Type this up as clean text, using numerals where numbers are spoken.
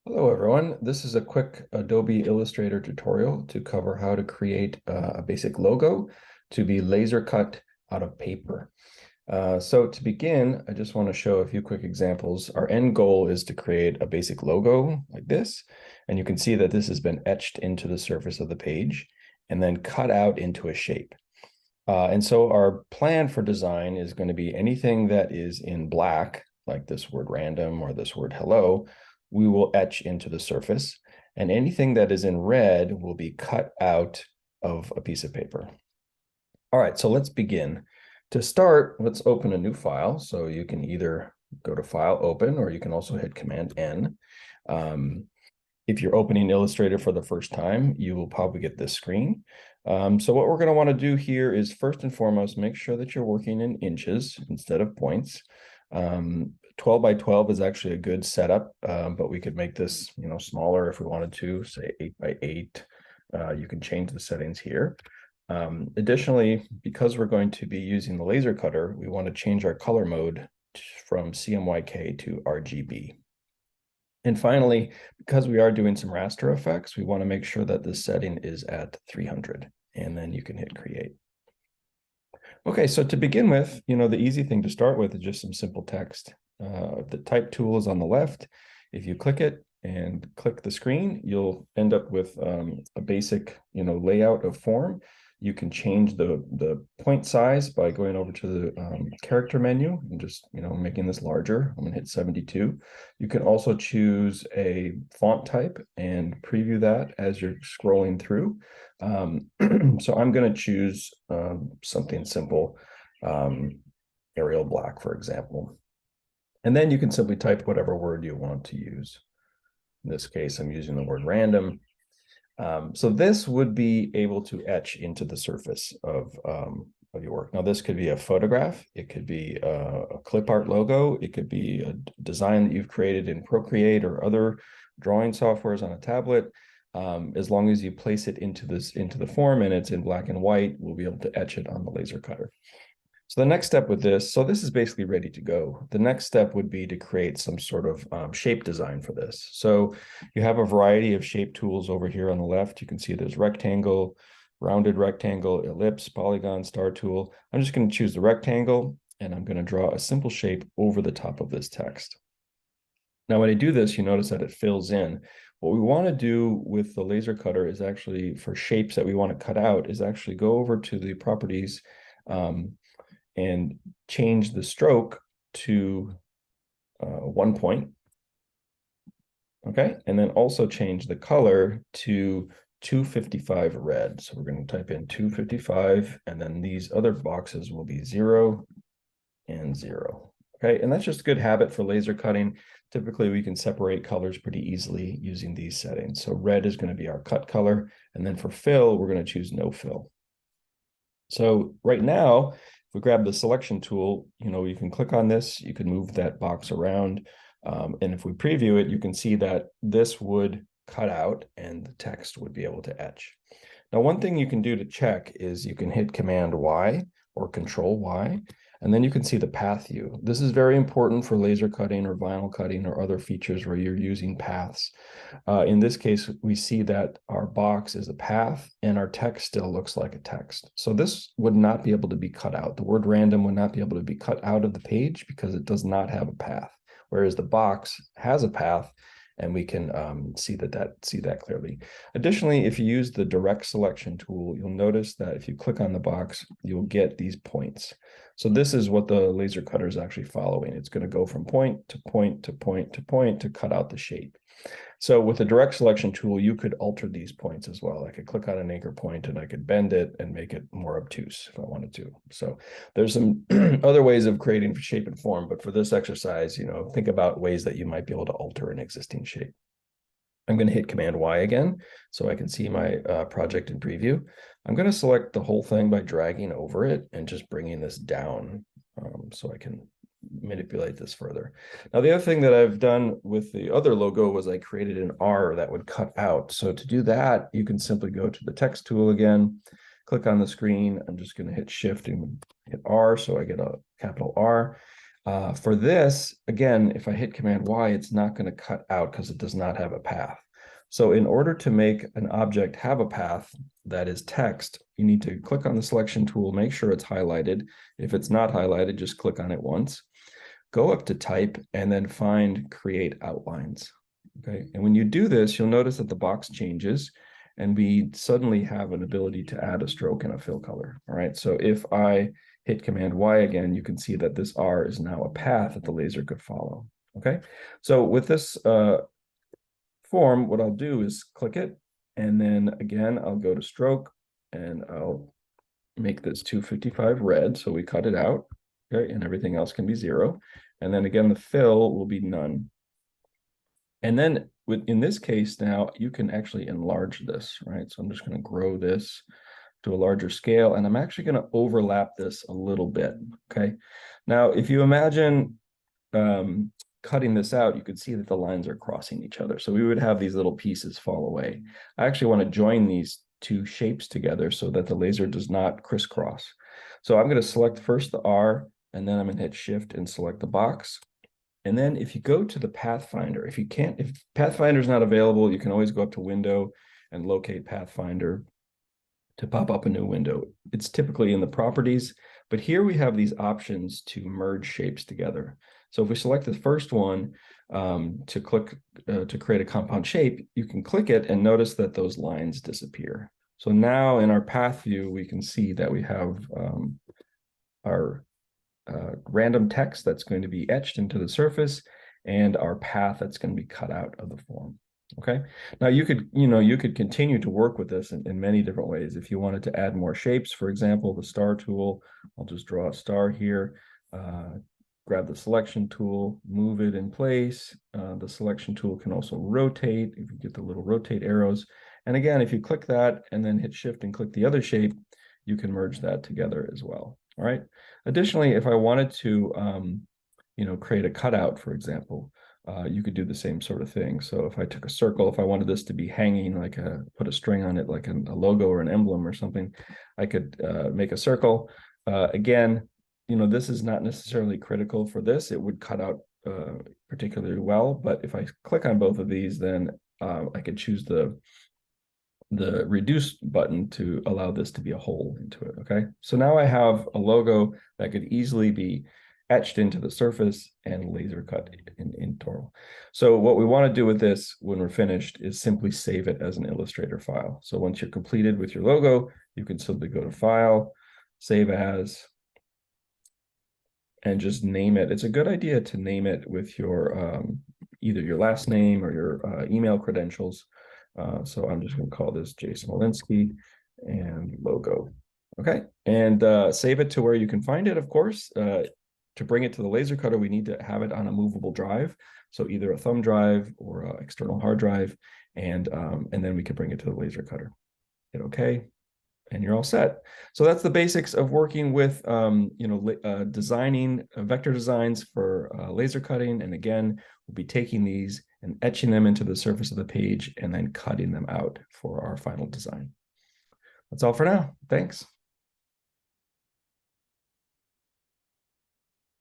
Hello everyone, this is a quick Adobe Illustrator tutorial to cover how to create a basic logo to be laser cut out of paper. So to begin, I just want to show a few quick examples. Our end goal is to create a basic logo like this, and you can see that this has been etched into the surface of the page and then cut out into a shape. And so our plan for design is going to be anything that is in black, like this word random or this word hello, we will etch into the surface. And anything that is in red will be cut out of a piece of paper. All right, so let's begin. To start, let's open a new file. So you can either go to File, Open, or you can also hit Command N. If you're opening Illustrator for the first time, you will probably get this screen. So what we're going to want to do here is first and foremost, make sure that you're working in inches instead of points. 12 by 12 is actually a good setup, but we could make this, smaller if we wanted to, say 8 by 8. You can change the settings here. Additionally, because we're going to be using the laser cutter, we want to change our color mode from CMYK to RGB. And finally, because we are doing some raster effects, we want to make sure that this setting is at 300, and then you can hit create. Okay, so to begin with, the easy thing to start with is just some simple text. The type tool is on the left. If you click it and click the screen, you'll end up with a basic, layout of form. You can change the point size by going over to the character menu and just, making this larger. I'm gonna hit 72. You can also choose a font type and preview that as you're scrolling through. So I'm gonna choose something simple, Arial Black, for example. And then you can simply type whatever word you want to use. In this case, I'm using the word random. So this would be able to etch into the surface of your work. Now, this could be a photograph. It could be a clip art logo. It could be a design that you've created in Procreate or other drawing softwares on a tablet. As long as you place it into the form and it's in black and white, we'll be able to etch it on the laser cutter. So the next step with this, so this is basically ready to go. The next step would be to create some sort of shape design for this. So you have a variety of shape tools over here on the left. You can see there's rectangle, rounded rectangle, ellipse, polygon, star tool. I'm just going to choose the rectangle and I'm going to draw a simple shape over the top of this text. Now, when I do this, you notice that it fills in. What we want to do with the laser cutter is actually, for shapes that we want to cut out, is actually go over to the properties and change the stroke to 1 point. Okay, and then also change the color to 255 red. So we're going to type in 255, and then these other boxes will be 0 and 0. Okay, and that's just a good habit for laser cutting. Typically, we can separate colors pretty easily using these settings. So red is going to be our cut color, and then for fill, we're going to choose no fill. So right now, if we grab the selection tool, you can click on this, you can move that box around. And if we preview it, you can see that this would cut out and the text would be able to etch. Now, one thing you can do to check is you can hit Command Y or Control Y, and then you can see the path view. This is very important for laser cutting or vinyl cutting or other features where you're using paths. In this case, we see that our box is a path and our text still looks like a text. So this would not be able to be cut out. The word random would not be able to be cut out of the page because it does not have a path, whereas the box has a path and we can see that clearly. Additionally, if you use the direct selection tool, you'll notice that if you click on the box, you'll get these points. So this is what the laser cutter is actually following. It's going to go from point to point to point to point to cut out the shape. So with the direct selection tool, you could alter these points as well. I could click on an anchor point and I could bend it and make it more obtuse if I wanted to. So there's some other ways of creating shape and form, but for this exercise, think about ways that you might be able to alter an existing shape. I'm going to hit Command Y again so I can see my project in preview. I'm going to select the whole thing by dragging over it and just bringing this down so I can manipulate this further. Now, the other thing that I've done with the other logo was I created an R that would cut out. So to do that, you can simply go to the text tool again, click on the screen. I'm just going to hit Shift and hit R so I get a capital R. For this, again, if I hit Command Y, it's not going to cut out because it does not have a path. So in order to make an object have a path that is text, you need to click on the selection tool, make sure it's highlighted. If it's not highlighted, just click on it once. Go up to Type and then find Create Outlines. Okay, and when you do this, you'll notice that the box changes and we suddenly have an ability to add a stroke and a fill color. All right, so if I hit Command Y again, you can see that this R is now a path that the laser could follow. Okay, so with this form, what I'll do is click it, and then again, I'll go to stroke and I'll make this 255 red, so we cut it out, okay, and everything else can be 0. And then again, the fill will be none. And then in this case now, you can actually enlarge this, right? So I'm just going to grow this to a larger scale, and I'm actually going to overlap this a little bit, okay? Now, if you imagine cutting this out, you could see that the lines are crossing each other. So we would have these little pieces fall away. I actually want to join these two shapes together so that the laser does not crisscross. So I'm going to select first the R, and then I'm going to hit Shift and select the box. And then if you go to the Pathfinder, if Pathfinder is not available, you can always go up to Window and locate Pathfinder to pop up a new window. It's typically in the properties, but here we have these options to merge shapes together. So if we select the first one to create a compound shape, you can click it and notice that those lines disappear. So now in our path view, we can see that we have our random text that's going to be etched into the surface and our path that's going to be cut out of the form. Okay. Now you could continue to work with this in many different ways. If you wanted to add more shapes, for example, the star tool, I'll just draw a star here, grab the selection tool, move it in place. The selection tool can also rotate if you get the little rotate arrows. And again, if you click that and then hit Shift and click the other shape, you can merge that together as well. All right. Additionally, if I wanted to, create a cutout, for example, you could do the same sort of thing. So if I took a circle, if I wanted this to be hanging, put a string on it, like a logo or an emblem or something, I could make a circle. Again, this is not necessarily critical for this. It would cut out particularly well, but if I click on both of these, then I could choose the reduce button to allow this to be a hole into it, okay? So now I have a logo that could easily be etched into the surface and laser cut in Toro. So what we want to do with this when we're finished is simply save it as an Illustrator file. So once you're completed with your logo, you can simply go to File, Save As, and just name it. It's a good idea to name it with your either your last name or your email credentials. So I'm just going to call this J. Smolinski and logo. Okay, and save it to where you can find it, of course. To bring it to the laser cutter, we need to have it on a movable drive. So either a thumb drive or an external hard drive, and then we can bring it to the laser cutter. Hit OK, and you're all set. So that's the basics of working with, designing vector designs for laser cutting. And again, we'll be taking these and etching them into the surface of the page and then cutting them out for our final design. That's all for now. Thanks.